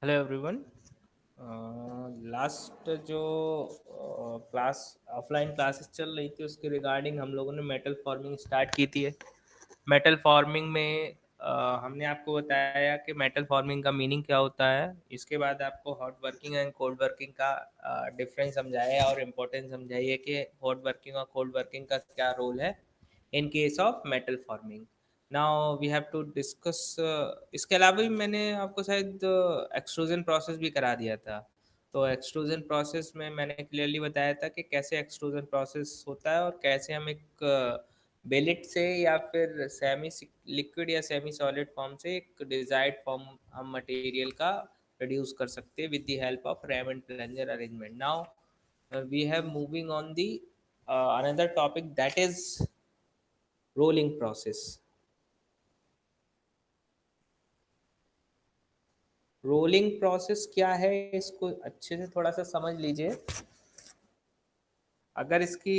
Hello everyone. Last जो class offline classes चल रही थी उसके रिगार्डिंग हम लोगों ने मेटल फार्मिंग स्टार्ट की थी। मेटल फार्मिंग में हमने आपको बताया कि मेटल फार्मिंग का मीनिंग क्या होता है। इसके बाद आपको hot working and cold working का डिफरेंस समझाया और इम्पोर्टेंस समझाइए कि हॉट वर्किंग और कोल्ड वर्किंग का क्या रोल है in case of metal forming. Now we have to discuss. इसके अलावा भी मैंने आपको शायद एक्सट्रूजन प्रोसेस भी करा दिया था। तो एक्सट्रूजन प्रोसेस में मैंने क्लियरली बताया था कि कैसे एक्सट्रूजन प्रोसेस होता है और कैसे हम एक बेलिट से या फिर सेमी लिक्विड या सेमी सॉलिड फॉर्म से एक डिजायर्ड फॉर्म हम मटेरियल का प्रोड्यूस कर सकते हैं with the help of RAM and plunger arrangement. Now we have moving on the another topic, that is rolling process. Rolling process क्या है, इसको अच्छे से थोड़ा सा समझ लीजिए। अगर इसकी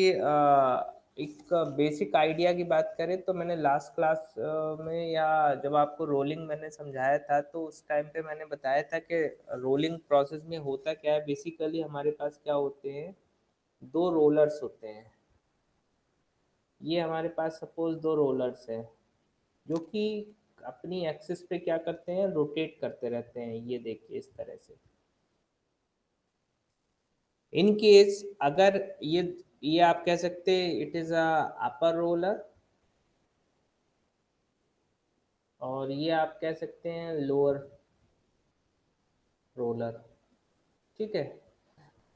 एक बेसिक आइडिया की बात करें तो मैंने लास्ट क्लास में या जब आपको रोलिंग मैंने समझाया था तो उस टाइम पे मैंने बताया था कि रोलिंग प्रोसेस में होता क्या है। बेसिकली हमारे पास क्या होते हैं, दो रोलर्स होते हैं। ये हमारे पास सपोज दो रोलर्स हैं जो कि अपनी एक्सिस पे क्या करते हैं, रोटेट करते रहते हैं। ये देखिए इस तरह से। इन केस अगर ये आप कह सकते हैं it is a upper roller और ये आप कह सकते हैं लोअर रोलर। ठीक है।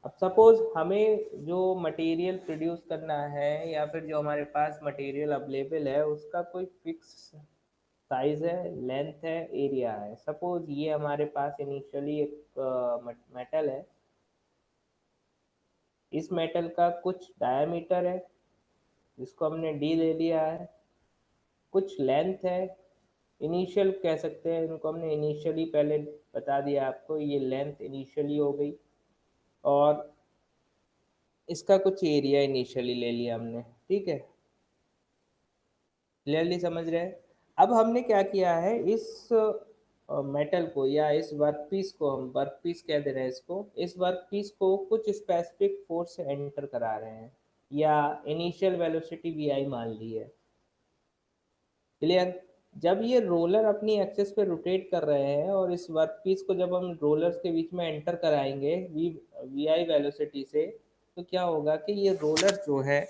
अब सपोज हमें जो मटेरियल प्रोड्यूस करना है या फिर जो हमारे पास मटेरियल अवेलेबल है उसका कोई फिक्स साइज है, लेंथ है, एरिया है। सपोज ये हमारे पास इनिशियली एक मेटल है। इस मेटल का कुछ डायमीटर है जिसको हमने डी ले लिया है, कुछ लेंथ है, इनिशियल कह सकते हैं इनको, हमने इनिशियली पहले बता दिया आपको, ये लेंथ इनिशियली हो गई। और इसका कुछ एरिया इनिशियली ले लिया हमने। ठीक है, क्लियरली समझ रहे हैं। अब हमने क्या किया है, इस मेटल को या इस वर्कपीस को, हम वर्कपीस कह दे रहे हैं इसको, इस वर्कपीस को कुछ स्पेसिफिक फोर्स से एंटर करा रहे हैं या इनिशियल वेलोसिटी वी आई मान ली है। क्लियर। जब ये रोलर अपनी एक्सेस पे रोटेट कर रहे हैं और इस वर्कपीस को जब हम रोलर्स के बीच में एंटर कराएंगे वी वी आई वेलोसिटी से, तो क्या होगा कि ये रोलर जो है,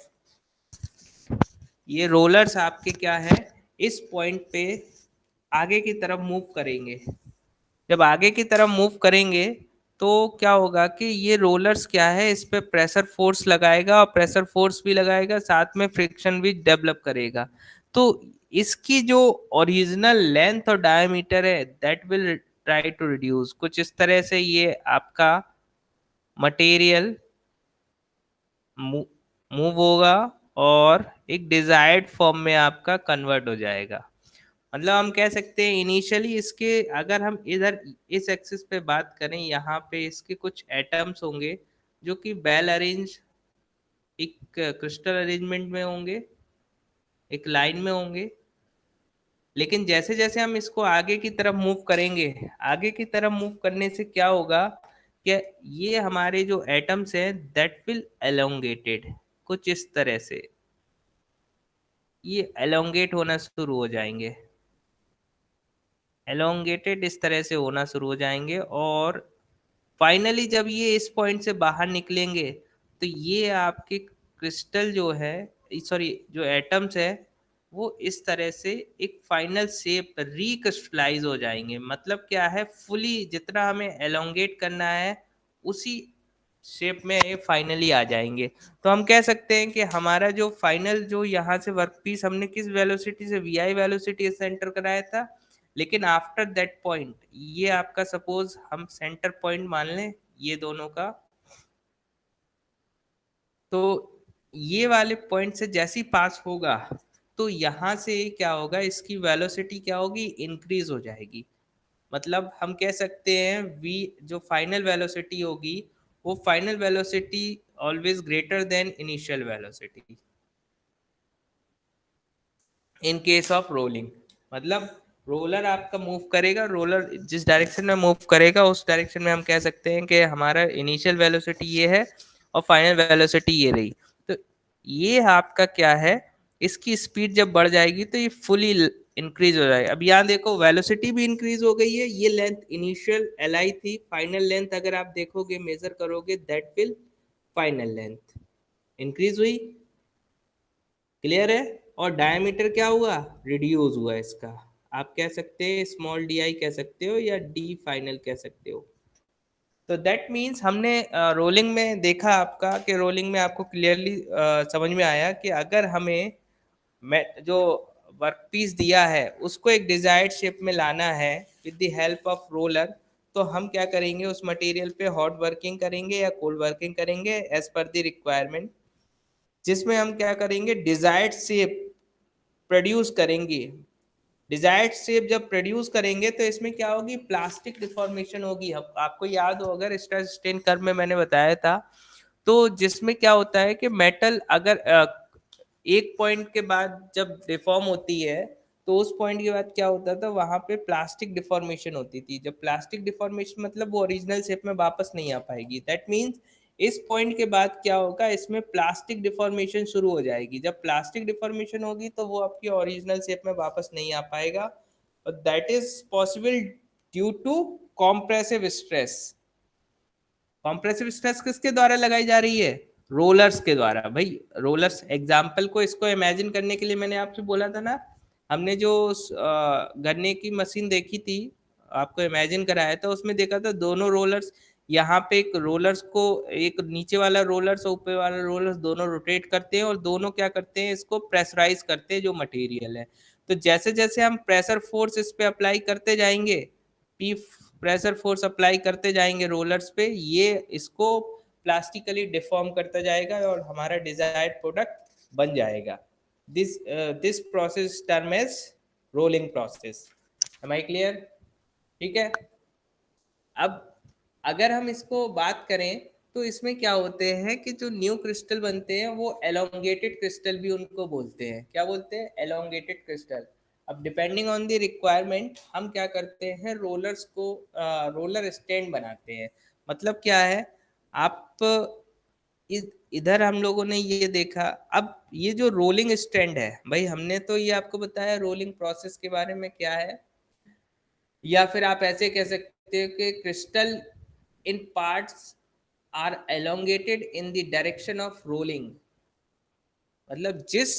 ये रोलर्स आपके क्या है, इस पॉइंट पे आगे की तरफ मूव करेंगे। जब आगे की तरफ मूव करेंगे तो क्या होगा कि ये रोलर्स क्या है, इस पे प्रेशर फोर्स लगाएगा और प्रेशर फोर्स भी लगाएगा, साथ में फ्रिक्शन भी डेवलप करेगा। तो इसकी जो ओरिजिनल लेंथ और डायमीटर है that will try to reduce. कुछ इस तरह से ये आपका मटेरियल मूव होगा और एक डिजायर्ड फॉर्म में आपका कन्वर्ट हो जाएगा। मतलब हम कह सकते हैं इनिशियली इसके, अगर हम इधर इस एक्सिस पे बात करें, यहाँ पे इसके कुछ एटम्स होंगे जो कि वेल अरेंज एक क्रिस्टल अरेंजमेंट में होंगे, एक लाइन में होंगे। लेकिन जैसे जैसे हम इसको आगे की तरफ मूव करेंगे, आगे की तरफ मूव करने से क्या होगा कि ये हमारे जो एटम्स हैं दैट विल एलोंगेटेड, कुछ इस तरह से ये एलोंगेट होना शुरू हो जाएंगे। एलोंगेटेड इस तरह से होना शुरू हो जाएंगे और फाइनली जब ये इस पॉइंट से बाहर निकलेंगे तो ये आपके क्रिस्टल जो है, सॉरी जो एटम्स है, वो इस तरह से एक फाइनल शेप रिक्रिस्टलाइज हो जाएंगे। मतलब क्या है, फुली जितना हमें एलोंगेट करना है उसी शेप में ये फाइनली आ जाएंगे। तो हम कह सकते हैं कि हमारा जो फाइनल जो यहाँ से वर्कपीस हमने किस वेलोसिटी से, वी आई वेलोसिटी से एंटर कराया था, लेकिन आफ्टर दैट पॉइंट ये आपका सपोज हम सेंटर पॉइंट मान लें ये दोनों का, तो ये वाले पॉइंट से जैसे ही पास होगा तो यहाँ से क्या होगा, इसकी वेलोसिटी क्या होगी, इंक्रीज हो जाएगी। मतलब हम कह सकते हैं वी जो फाइनल वेलोसिटी होगी वो final velocity always greater than initial velocity in case of rolling. मतलब रोलर आपका मूव करेगा, रोलर जिस डायरेक्शन में मूव करेगा उस डायरेक्शन में हम कह सकते हैं कि हमारा इनिशियल वेलोसिटी ये है और फाइनल वेलोसिटी ये रही। तो ये आपका क्या है, इसकी स्पीड जब बढ़ जाएगी तो ये फुली इंक्रीज हो जाएगा। अब यहाँ देखो वेलोसिटी भी इंक्रीज हो गई है, ये लेंथ इनिशियल एल थी, फाइनल लेंथ अगर आप देखोगे मेजर करोगे that will final length increase हुई, क्लियर है। और डायमीटर क्या हुआ, रिड्यूस हुआ इसका। आप कह सकते हैं स्मॉल डी आई कह सकते हो या डी फाइनल कह सकते हो। तो दैट मीन्स हमने रोलिंग में देखा आपका कि रोलिंग में आपको क्लियरली समझ में आया कि अगर हमें जो वर्क पीस दिया है उसको एक डिजायर्ड शेप में लाना है with the help of roller, तो हम क्या करेंगे, उस मटेरियल पे हॉट वर्किंग करेंगे या कोल्ड वर्किंग करेंगे एज पर द रिक्वायरमेंट, जिसमें हम क्या करेंगे डिजायर्ड शेप प्रोड्यूस करेंगे। डिजायर्ड शेप जब प्रोड्यूस करेंगे तो इसमें क्या होगी, प्लास्टिक डिफॉर्मेशन होगी। आपको याद हो अगर स्ट्रेस स्ट्रेन कर्व में मैंने बताया था, तो जिसमें क्या होता है कि मेटल अगर एक पॉइंट के बाद जब डिफॉर्म होती है तो उस पॉइंट के बाद क्या होता था, वहां पे प्लास्टिक डिफॉर्मेशन होती थी। जब प्लास्टिक डिफॉर्मेशन मतलब वो ओरिजिनल शेप में वापस नहीं आ पाएगी, दैट मीन्स इस पॉइंट के बाद क्या होगा, इसमें प्लास्टिक डिफॉर्मेशन शुरू हो जाएगी। जब प्लास्टिक डिफॉर्मेशन होगी तो वो आपकी ओरिजिनल शेप में वापस नहीं आ पाएगा, और that is possible due to compressive stress. Compressive stress किसके द्वारा लगाई जा रही है, रोलर्स के द्वारा। भाई रोलर्स एग्जाम्पल को इसको इमेजिन करने के लिए मैंने आपसे बोला था ना, हमने जो गन्ने की मशीन देखी थी, आपको इमेजिन कराया था, उसमें देखा था दोनों रोलर्स, यहाँ पे एक रोलर्स को, एक नीचे वाला रोलर्स और ऊपर वाला रोलर्स दोनों रोटेट करते हैं और दोनों क्या करते हैं, इसको प्रेशराइज करते हैं जो मटेरियल है। तो जैसे जैसे हम प्रेशर फोर्स इस पे अप्लाई करते जाएंगे, पी प्रेशर फोर्स अप्लाई करते जाएंगे रोलर्स पे, ये इसको प्लास्टिकली डिफॉर्म करता जाएगा और हमारा डिजायर्ड प्रोडक्ट बन जाएगा। This process term as rolling process. Am I clear? ठीक है। अब अगर हम इसको बात करें तो इसमें क्या होते हैं कि जो न्यू क्रिस्टल बनते हैं वो एलोंगेटेड क्रिस्टल भी उनको बोलते हैं। क्या बोलते हैं, एलोंगेटेड क्रिस्टल। अब डिपेंडिंग ऑन द रिक्वायरमेंट हम क्या करते हैं, रोलर्स को रोलर स्टैंड बनाते हैं। मतलब क्या है, आप इधर हम लोगों ने ये देखा। अब ये जो रोलिंग स्टैंड है, भाई हमने तो ये आपको बताया रोलिंग प्रोसेस के बारे में क्या है, या फिर आप ऐसे कह सकते हो कि crystal in parts are elongated in the direction of rolling. मतलब जिस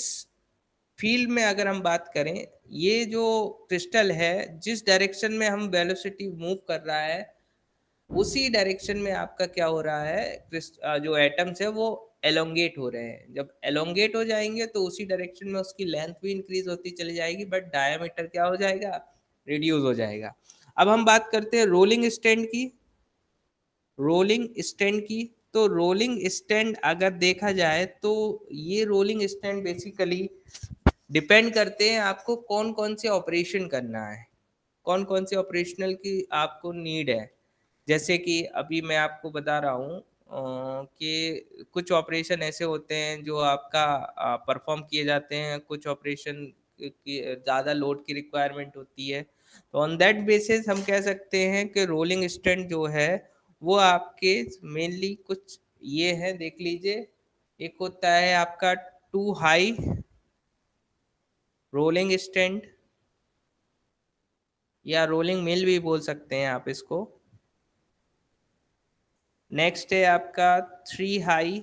फील्ड में अगर हम बात करें, ये जो क्रिस्टल है जिस डायरेक्शन में हम वेलोसिटी मूव कर रहा है उसी डायरेक्शन में आपका क्या हो रहा है, जो एटम्स है वो एलोंगेट हो रहे हैं। जब एलोंगेट हो जाएंगे तो उसी डायरेक्शन में उसकी लेंथ भी इंक्रीज होती चली जाएगी, बट डायमीटर क्या हो जाएगा, रिड्यूस हो जाएगा। अब हम बात करते हैं रोलिंग स्टैंड की। रोलिंग स्टैंड की, तो रोलिंग स्टैंड अगर देखा जाए तो ये रोलिंग स्टैंड बेसिकली डिपेंड करते हैं आपको कौन कौन से ऑपरेशन करना है, कौन कौन से ऑपरेशनल की आपको नीड है। जैसे कि अभी मैं आपको बता रहा हूँ कि कुछ ऑपरेशन ऐसे होते हैं जो आपका परफॉर्म किए जाते हैं, कुछ ऑपरेशन की ज़्यादा लोड की रिक्वायरमेंट होती है। तो ऑन दैट बेसिस हम कह सकते हैं कि रोलिंग स्टैंड जो है वो आपके मेनली कुछ ये है, देख लीजिए। एक होता है आपका टू हाई रोलिंग स्टैंड, या रोलिंग मिल भी बोल सकते हैं आप इसको। नेक्स्ट है आपका थ्री हाई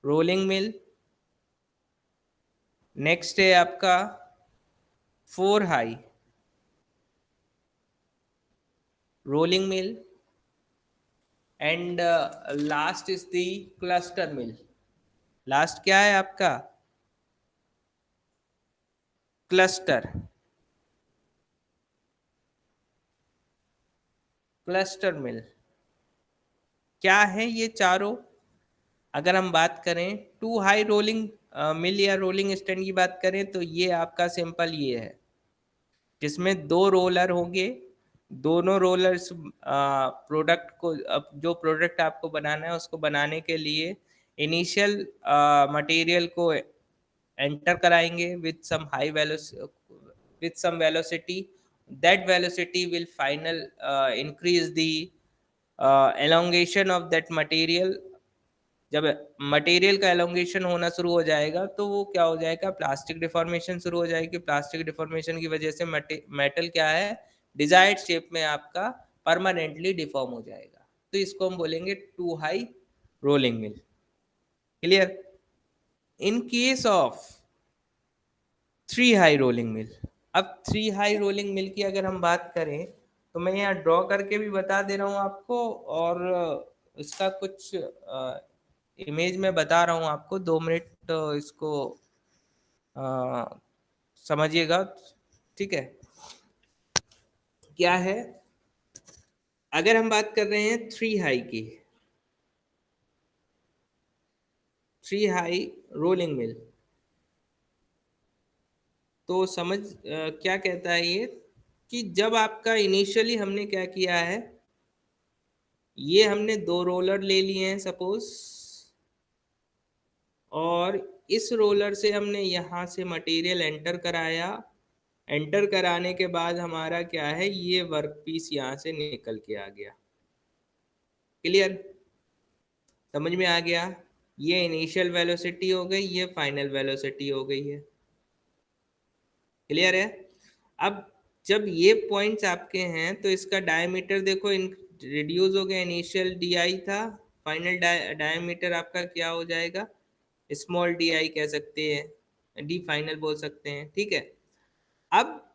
रोलिंग मिल। नेक्स्ट है आपका four high rolling mill. And last is the cluster mill. Last क्या है आपका, क्लस्टर। क्लस्टर मिल क्या है ये चारों, अगर हम बात करें टू हाई रोलिंग मिल या रोलिंग स्टैंड की बात करें तो ये आपका सिंपल ये है, जिसमें दो रोलर होंगे। दोनों रोलर्स प्रोडक्ट को, अब जो प्रोडक्ट आपको बनाना है उसको बनाने के लिए इनिशियल मटेरियल को एंटर कराएंगे with some high value, with some velocity. That velocity will final increase the elongation of that material. जब मटेरियल का एलोंगेशन होना शुरू हो जाएगा तो वो क्या हो जाएगा, प्लास्टिक डिफॉर्मेशन शुरू हो जाएगी। प्लास्टिक डिफॉर्मेशन की वजह से मेटल क्या है, डिजायर्ड शेप में आपका परमानेंटली डिफॉर्म हो जाएगा। तो इसको हम बोलेंगे two high rolling mill. Clear? In case of three high rolling mill, अब थ्री हाई रोलिंग मिल की अगर हम बात करें तो मैं यहाँ ड्रॉ करके भी बता दे रहा हूँ आपको, और इसका कुछ इमेज में बता रहा हूँ आपको। 2 मिनट इसको समझिएगा। ठीक है, क्या है, अगर हम बात कर रहे हैं थ्री हाई की, थ्री हाई रोलिंग मिल, तो समझ क्या कहता है ये, कि जब आपका इनिशियली हमने क्या किया है, ये हमने 2 रोलर ले लिए हैं सपोज, और इस रोलर से हमने यहाँ से मटेरियल एंटर कराया। एंटर कराने के बाद हमारा क्या है, ये वर्क पीस यहाँ से निकल के आ गया। क्लियर? समझ में आ गया? ये इनिशियल वेलोसिटी हो गई, ये फाइनल वेलोसिटी हो गई है। क्लियर है? अब जब ये पॉइंट्स आपके हैं तो इसका डायमीटर देखो रिड्यूस हो गया। इनिशियल डी आई था, फाइनल डायमीटर आपका क्या हो जाएगा, स्मॉल डी आई कह सकते हैं, डी फाइनल बोल सकते हैं। ठीक है, अब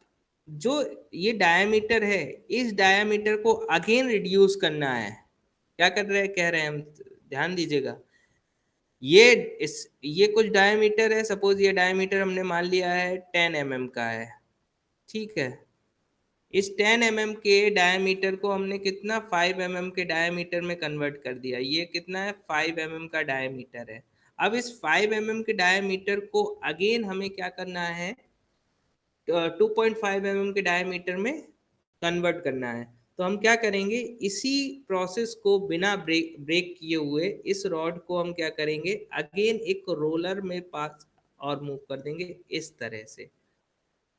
जो ये डायमीटर है, इस डायमीटर को अगेन रिड्यूस करना है। क्या कर रहे हैं, कह रहे हैं हम, ध्यान दीजिएगा। ये कुछ डायमीटर है, सपोज ये डायमीटर हमने मान लिया है 10 mm का है। ठीक है, इस 10 mm के डायमीटर को हमने कितना, 5 mm के डायमीटर में कन्वर्ट कर दिया। ये कितना है, 5 mm का डायमीटर है। अब इस 5 mm के डायमीटर को अगेन हमें क्या करना है, 2.5 mm के डायमीटर में कन्वर्ट करना है। तो हम क्या करेंगे, इसी प्रोसेस को बिना ब्रेक किए हुए इस रॉड को हम क्या करेंगे, अगेन एक रोलर में पास और मूव कर देंगे इस तरह से।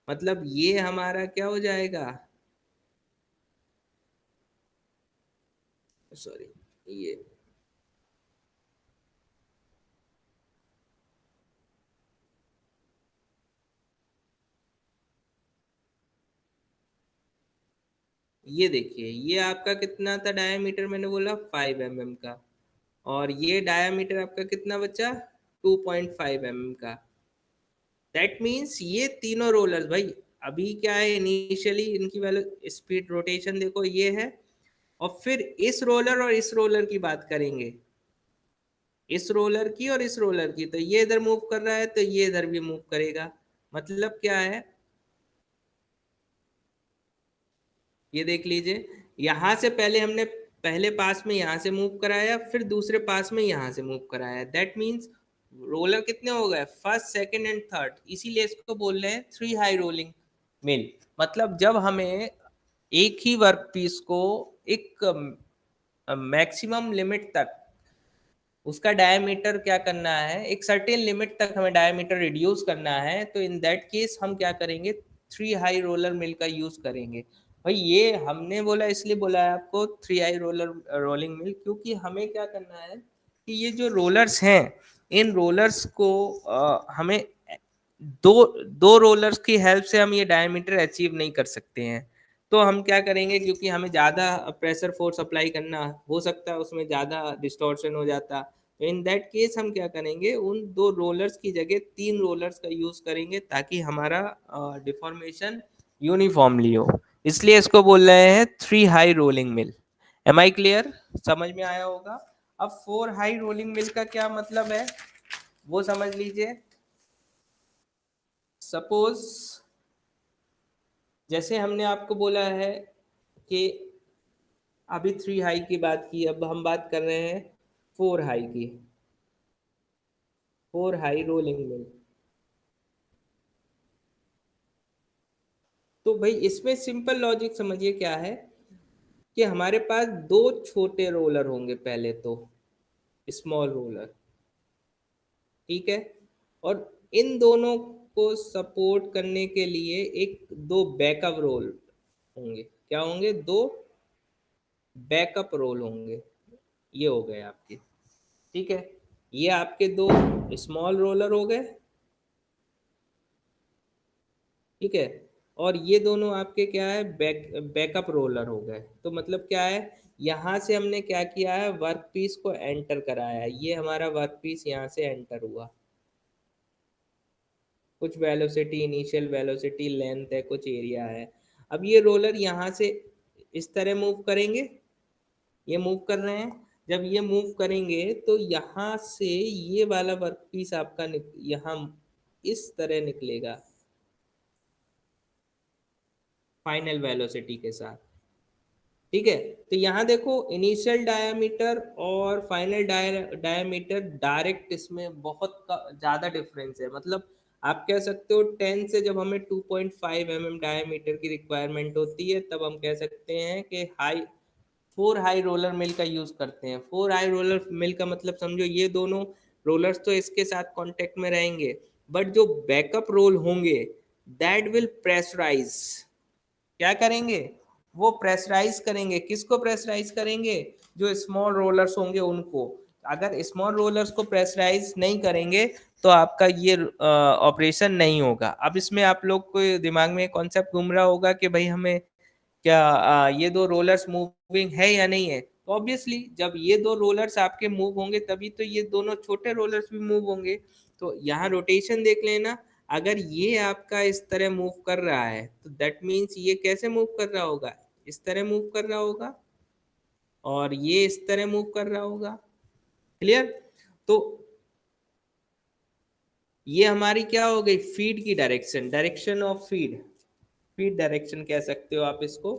मतलब ये हमारा क्या हो जाएगा, सॉरी, ये देखिए, ये आपका कितना था डायमीटर, मैंने बोला 5 mm का, और ये डायमीटर आपका कितना बचा, 2.5 mm का। दैट मीन्स ये तीनों रोलर्स भाई, अभी क्या है, इनिशियली इनकी वैल्यू स्पीड रोटेशन देखो ये है, और फिर इस रोलर और इस रोलर की बात करेंगे, इस रोलर की और इस रोलर की, तो ये इधर मूव कर रहा है तो ये इधर भी मूव करेगा। मतलब क्या है, ये देख लीजिए, यहां से पहले हमने पहले पास में यहां से मूव कराया, फिर दूसरे पास में यहां से मूव कराया। दैट मीन्स रोलर कितने हो गए, फर्स्ट सेकंड एंड थर्ड, इसीलिए इसको बोल रहे हैं थ्री हाई रोलिंग मिल। मतलब जब हमें एक ही वर्क पीस को एक मैक्सिमम लिमिट तक उसका डायमीटर क्या करना है, एक सर्टेन लिमिट तक हमें डायमीटर रिड्यूस करना है, तो इन दैट केस हम क्या करेंगे, थ्री हाई रोलर मिल का यूज करेंगे। भाई ये हमने बोला, इसलिए बोला है आपको three high roller rolling mill, क्योंकि हमें क्या करना है कि ये जो रोलर्स हैं, इन रोलर्स को हमें दो दो रोलर्स की हेल्प से हम ये डायमीटर अचीव नहीं कर सकते हैं। तो हम क्या करेंगे, क्योंकि हमें ज़्यादा प्रेशर फोर्स अप्लाई करना हो सकता है, उसमें ज़्यादा डिस्टॉर्शन हो जाता, तो इन दैट केस हम क्या करेंगे, उन 2 रोलर्स की जगह 3 रोलर्स का यूज करेंगे, ताकि हमारा डिफॉर्मेशन यूनिफॉर्मली हो। इसलिए इसको बोल रहे हैं three high rolling mill. Am I clear? समझ में आया होगा। अब 4 हाई रोलिंग मिल का क्या मतलब है, वो समझ लीजिए। सपोज जैसे हमने आपको बोला है कि अभी 3 हाई की बात की, अब हम बात कर रहे हैं 4 हाई की, 4 हाई रोलिंग मिल। तो भाई इसमें सिंपल लॉजिक समझिए क्या है, कि हमारे पास 2 छोटे रोलर होंगे पहले तो, स्मॉल रोलर। ठीक है, और इन दोनों को सपोर्ट करने के लिए एक दो बैकअप रोल होंगे। क्या होंगे? दो बैकअप रोल होंगे। ये हो गए आपके, ठीक है। ये आपके दो स्मॉल रोलर हो गए, ठीक है। और ये दोनों आपके क्या है? बैकअप रोलर हो गए। तो मतलब क्या है, यहाँ से हमने क्या किया है? वर्क पीस को एंटर कराया है। ये हमारा वर्क पीस यहाँ से एंटर हुआ, कुछ वेलोसिटी, इनिशियल वेलोसिटी, लेंथ है, कुछ एरिया है। अब ये रोलर यहाँ से इस तरह मूव करेंगे, ये मूव कर रहे हैं। जब ये मूव करेंगे तो यहाँ से ये वाला वर्क पीस आपका यहाँ इस तरह निकलेगा फाइनल वेलोसिटी के साथ, ठीक है। तो यहाँ देखो, इनिशियल डायामीटर और फाइनल डायामीटर डायरेक्ट इसमें बहुत ज़्यादा डिफरेंस है। मतलब आप कह सकते हो 10 से जब हमें 2.5 mm डायामीटर की रिक्वायरमेंट होती है, तब हम कह सकते हैं कि फोर हाई रोलर मिल का यूज़ करते हैं। फोर हाई रोलर मिल का मतलब समझो, ये दोनों रोलर्स तो इसके साथ कांटेक्ट में रहेंगे, बट जो बैकअप रोल होंगे दैट विल प्रेशराइज। क्या करेंगे? वो प्रेशराइज करेंगे। किसको प्रेशराइज करेंगे? जो स्मॉल रोलर्स होंगे उनको। अगर स्मॉल रोलर्स को प्रेशराइज नहीं करेंगे तो आपका ये ऑपरेशन नहीं होगा। अब इसमें आप लोग को दिमाग में कॉन्सेप्ट घूम रहा होगा कि भाई हमें क्या ये दो रोलर्स मूविंग है या नहीं है। तो ऑब्वियसली जब ये दो रोलर्स आपके मूव होंगे तभी तो ये दोनों छोटे रोलर्स भी मूव होंगे। तो यहाँ रोटेशन देख लेना, अगर ये आपका इस तरह मूव कर रहा है तो दैट मीन्स ये कैसे मूव कर रहा होगा? इस तरह मूव कर रहा होगा, और ये इस तरह मूव कर रहा होगा। क्लियर? तो ये हमारी क्या हो गई? फीड की direction, direction of feed, feed direction कह सकते हो आप इसको।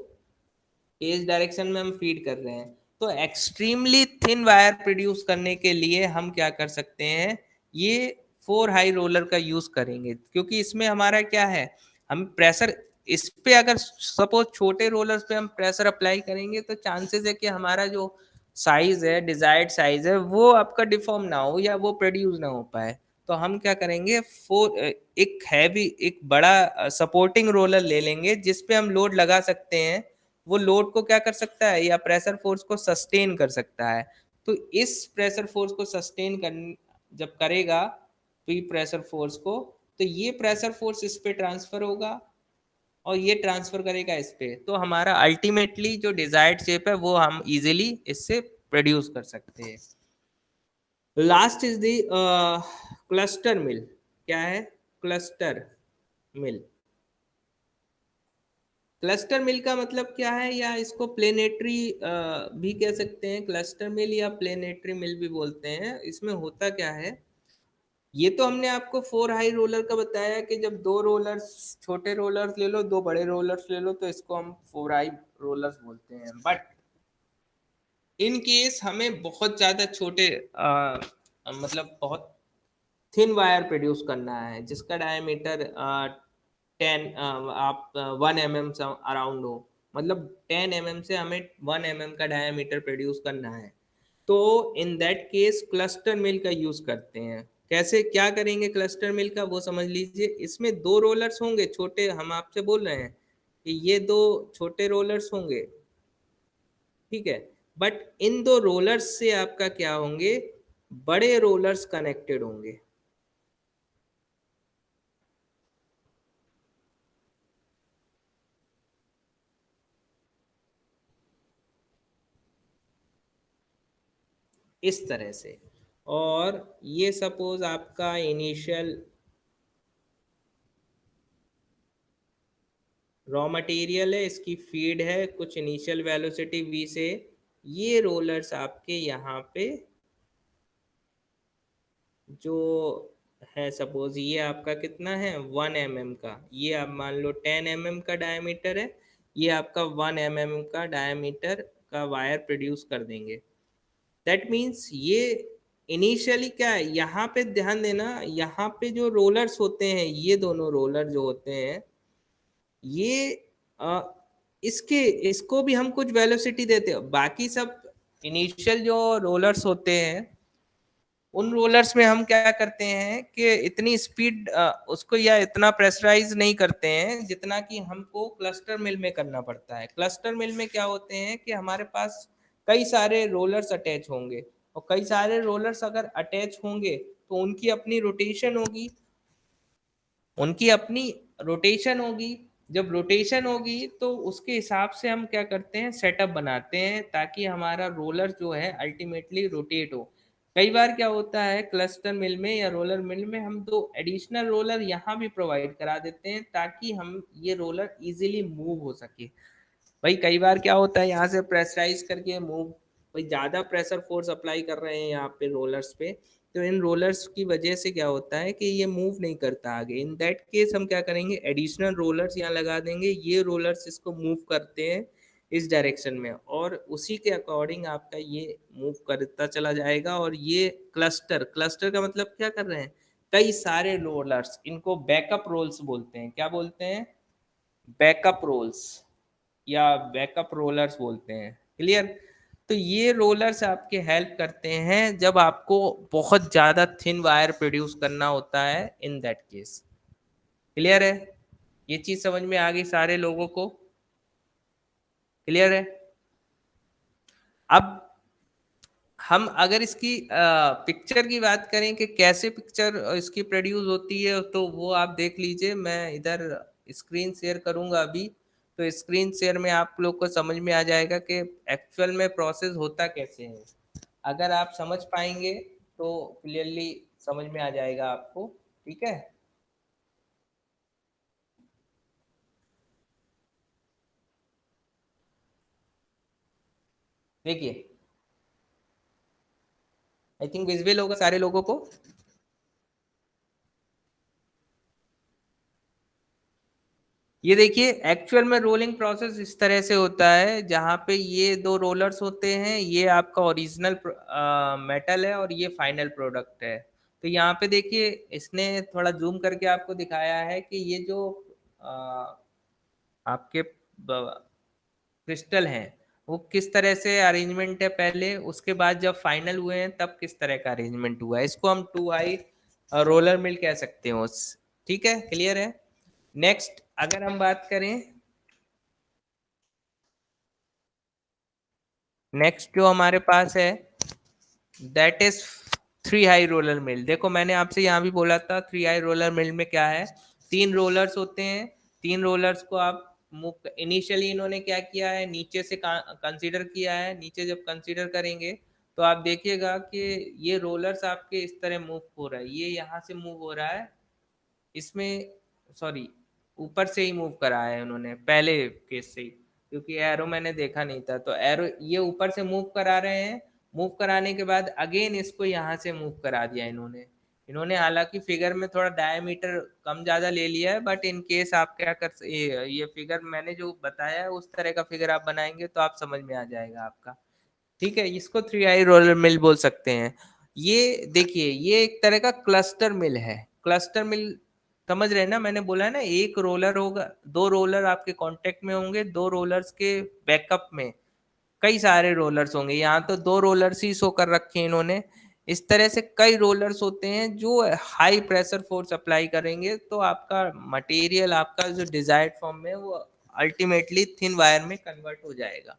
इस डायरेक्शन में हम फीड कर रहे हैं। तो एक्सट्रीमली थिन वायर प्रोड्यूस करने के लिए हम क्या कर सकते हैं? ये फोर हाई रोलर का यूज करेंगे, क्योंकि इसमें हमारा क्या है, हम प्रेशर इस पे अगर सपोज छोटे रोलर्स पे हम प्रेशर अप्लाई करेंगे तो चांसेस है कि हमारा जो साइज है, डिजायर्ड साइज है, वो आपका डिफॉर्म ना हो या वो प्रोड्यूस ना हो पाए। तो हम क्या करेंगे, एक हैवी, एक बड़ा सपोर्टिंग रोलर ले लेंगे जिस पे हम लोड लगा सकते हैं। वो लोड को क्या कर सकता है, या प्रेशर फोर्स को सस्टेन कर सकता है। तो इस प्रेशर फोर्स को सस्टेन कर जब करेगा, तो ये प्रेशर फोर्स को, तो ये प्रेशर फोर्स इस पे ट्रांसफर होगा और ये ट्रांसफर करेगा इस पे। तो हमारा अल्टीमेटली जो डिजायर्ड शेप है वो हम इजीली इससे प्रोड्यूस कर सकते हैं। लास्ट इज द क्लस्टर मिल। क्या है? क्लस्टर मिल। क्लस्टर मिल का मतलब क्या है, या इसको प्लेनेटरी भी कह सकते हैं। क्लस्टर मिल या प्लेनेटरी मिल भी बोलते हैं। इसमें होता क्या है, ये तो हमने आपको फोर हाई रोलर का बताया कि जब दो रोलर्स, छोटे रोलर्स ले लो, दो बड़े रोलर्स ले लो, तो इसको हम फोर हाई रोलर्स बोलते हैं। बट इन केस हमें बहुत ज्यादा छोटे मतलब बहुत थिन वायर प्रोड्यूस करना है जिसका डायमीटर 1 mm अराउंड हो। मतलब 10 mm से हमें 1 mm का डायमीटर प्रोड्यूस करना है। तो इन दैट केस क्लस्टर मिल का यूज करते हैं। कैसे, क्या करेंगे क्लस्टर मिल का, वो समझ लीजिए। इसमें दो रोलर्स होंगे छोटे, हम आपसे बोल रहे हैं कि ये दो छोटे रोलर्स होंगे, ठीक है। बट इन दो रोलर्स से आपका क्या होंगे, बड़े रोलर्स कनेक्टेड होंगे। इस तरह से। और ये सपोज आपका इनिशियल रॉ मटेरियल है, इसकी फीड है कुछ इनिशियल वेलोसिटी v से। ये रोलर्स आपके यहाँ पे जो है, सपोज ये आपका कितना है, 1 mm का, ये आप मान लो 10 mm का डायमीटर है, ये आपका 1 mm का डायमीटर का वायर प्रोड्यूस कर देंगे। दैट मीन्स ये इनिशियली क्या है, यहाँ पे ध्यान देना, यहाँ पे जो रोलर्स होते हैं, ये दोनों रोलर जो होते हैं, ये अ, इसके इसको भी हम कुछ वेलोसिटी देते हैं। बाकी सब इनिशियल जो रोलर्स होते हैं उन रोलर्स में हम क्या करते हैं कि इतनी स्पीड उसको या इतना प्रेशराइज नहीं करते हैं जितना कि हमको क्लस्टर मिल में करना पड़ता है। क्लस्टर मिल में क्या होते हैं कि हमारे पास कई सारे रोलर्स अटैच होंगे, और कई सारे रोलर्स अगर अटैच होंगे तो उनकी अपनी रोटेशन होगी, उनकी अपनी रोटेशन होगी। जब रोटेशन होगी तो उसके हिसाब से हम क्या करते हैं, सेटअप बनाते हैं ताकि हमारा रोलर जो है अल्टीमेटली रोटेट हो। कई बार क्या होता है क्लस्टर मिल में या रोलर मिल में हम दो एडिशनल रोलर यहाँ भी प्रोवाइड करा देते हैं ताकि हम ये रोलर इजीली मूव हो सके। भाई कई बार क्या होता है यहाँ से प्रेशराइज करके मूव, भाई ज़्यादा प्रेशर फोर्स अप्लाई कर रहे हैं यहाँ पे रोलर्स पे, तो इन रोलर्स की वजह से क्या होता है कि ये मूव नहीं करता आगे। इन दैट केस हम क्या करेंगे, एडिशनल रोलर्स यहाँ लगा देंगे, ये रोलर्स इसको मूव करते हैं इस डायरेक्शन में, और उसी के अकॉर्डिंग आपका ये मूव करता चला जाएगा। और ये क्लस्टर, क्लस्टर का मतलब क्या कर रहे हैं, कई सारे रोलर्स, इनको बैकअप रोल्स बोलते हैं। क्या बोलते हैं, बैकअप रोल्स या बैकअप रोलर्स बोलते हैं। क्लियर। तो ये रोलर्स आपके हेल्प करते हैं जब आपको बहुत ज़्यादा थिन वायर प्रोड्यूस करना होता है इन दैट केस। क्लियर है, ये चीज़ समझ में आ गई सारे लोगों को, क्लियर है। अब हम अगर इसकी पिक्चर की बात करें कि कैसे पिक्चर इसकी प्रोड्यूस होती है, तो वो आप देख लीजिए, मैं इधर स्क्रीन शेयर करूंगा अभी। तो स्क्रीन शेयर में आप लोग को समझ में आ जाएगा कि एक्चुअल में प्रोसेस होता कैसे है। अगर आप समझ पाएंगे तो क्लियरली समझ में आ जाएगा आपको। ठीक है, देखिए, आई थिंक विजिबल होगा सारे लोगों को। ये देखिए, एक्चुअल में रोलिंग प्रोसेस इस तरह से होता है, जहाँ पे ये दो रोलर्स होते हैं, ये आपका ओरिजिनल मेटल है और ये फाइनल प्रोडक्ट है। तो यहाँ पे देखिए, इसने थोड़ा जूम करके आपको दिखाया है कि ये जो अ, आपके क्रिस्टल हैं वो किस तरह से अरेंजमेंट है पहले, उसके बाद जब फाइनल हुए हैं तब किस तरह का अरेंजमेंट हुआ है। इसको हम टू आई रोलर मिल कह सकते हैं उस। ठीक है, क्लियर है। नेक्स्ट अगर हम बात करें, नेक्स्ट जो हमारे पास है that is three high roller mill. देखो मैंने आपसे यहाँ भी बोला था थ्री हाई रोलर मिल में क्या है, तीन रोलर्स होते हैं। तीन रोलर्स को आप मूव, इनिशियली इन्होंने क्या किया है, नीचे से कंसीडर किया है। नीचे जब कंसीडर करेंगे तो आप देखिएगा कि ये रोलर्स आपके इस तरह मूव हो रहा है, ये यहाँ से मूव हो रहा है इसमें, सॉरी, ऊपर से ही मूव करा है उन्होंने पहले केस से ही, क्योंकि एरो मैंने देखा नहीं था। तो एरो ये ऊपर से मूव करा रहे हैं, मूव कराने के बाद अगेन इसको यहाँ से मूव करा दिया इन्होंने। इन्होंने हालांकि फिगर में थोड़ा डायमीटर कम ज़्यादा ले लिया है, बट इन केस आप क्या कर ये फिगर मैंने जो बताया है उस तरह का फिगर आप बनाएंगे तो आप समझ में आ जाएगा आपका। ठीक है, इसको थ्री आई रोलर मिल बोल सकते हैं। ये देखिए, ये एक तरह का क्लस्टर मिल है। क्लस्टर मिल समझ रहे हैं ना, मैंने बोला है ना, एक रोलर होगा, दो रोलर आपके कांटेक्ट में होंगे, दो रोलर्स के बैकअप में कई सारे रोलर्स होंगे। यहाँ तो दो रोलर्स ही शो कर रखे हैं इन्होंने। इस तरह से कई रोलर्स होते हैं जो हाई प्रेशर फोर्स अप्लाई करेंगे तो आपका मटेरियल आपका जो डिजायर्ड फॉर्म में वो अल्टीमेटली थिन वायर में कन्वर्ट हो जाएगा।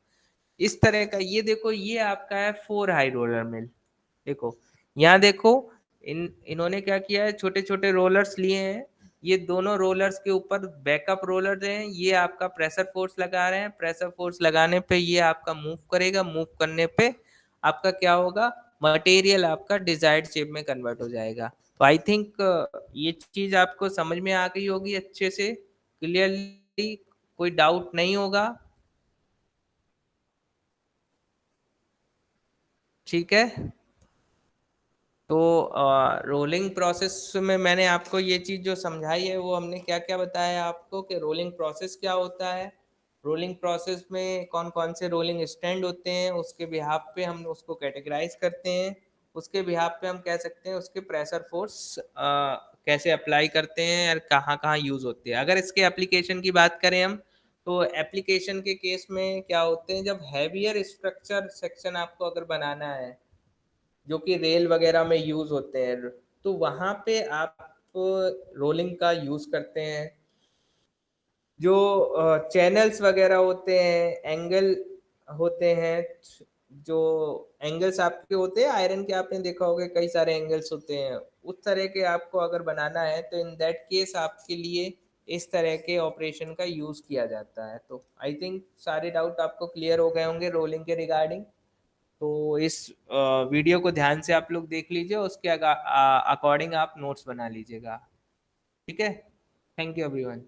इस तरह का ये देखो, ये आपका है फोर हाई रोलर मिल। देखो यहाँ देखो, इन्होंने क्या किया है, छोटे छोटे रोलर्स लिए हैं, ये दोनों रोलर्स के ऊपर बैकअप रोलर हैं, ये आपका प्रेशर फोर्स लगा रहे हैं। प्रेशर फोर्स लगाने पे ये आपका मूव करेगा, मूव करने पे आपका क्या होगा, मटेरियल आपका डिजायर्ड शेप में कन्वर्ट हो जाएगा। तो आई थिंक ये चीज आपको समझ में आ गई होगी अच्छे से, क्लियरली, कोई डाउट नहीं होगा। ठीक है, तो रोलिंग प्रोसेस में मैंने आपको ये चीज़ जो समझाई है वो हमने क्या क्या बताया आपको कि रोलिंग प्रोसेस क्या होता है। रोलिंग प्रोसेस में कौन कौन से रोलिंग स्टैंड होते हैं, उसके बिहाफ पे हम उसको कैटेगराइज करते हैं। उसके बिहाफ पे हम कह सकते हैं उसके प्रेशर फोर्स कैसे अप्लाई करते हैं और कहाँ कहाँ यूज़ होते हैं। अगर इसके एप्लीकेशन की बात करें हम, तो एप्लीकेशन के केस में क्या होते हैं, जब हैवियर स्ट्रक्चर सेक्शन आपको अगर बनाना है, जो कि रेल वगैरह में यूज़ होते हैं, तो वहाँ पे आप रोलिंग का यूज़ करते हैं। जो चैनल्स वगैरह होते हैं, एंगल होते हैं, जो एंगल्स आपके होते हैं आयरन के, आपने देखा होगा कई सारे एंगल्स होते हैं, उस तरह के आपको अगर बनाना है तो इन दैट केस आपके लिए इस तरह के ऑपरेशन का यूज़ किया जाता है। तो आई थिंक सारे डाउट आपको क्लियर हो गए होंगे रोलिंग के रिगार्डिंग। तो इस वीडियो को ध्यान से आप लोग देख लीजिए, उसके अकॉर्डिंग आप नोट्स बना लीजिएगा। ठीक है, थैंक यू एवरीवन।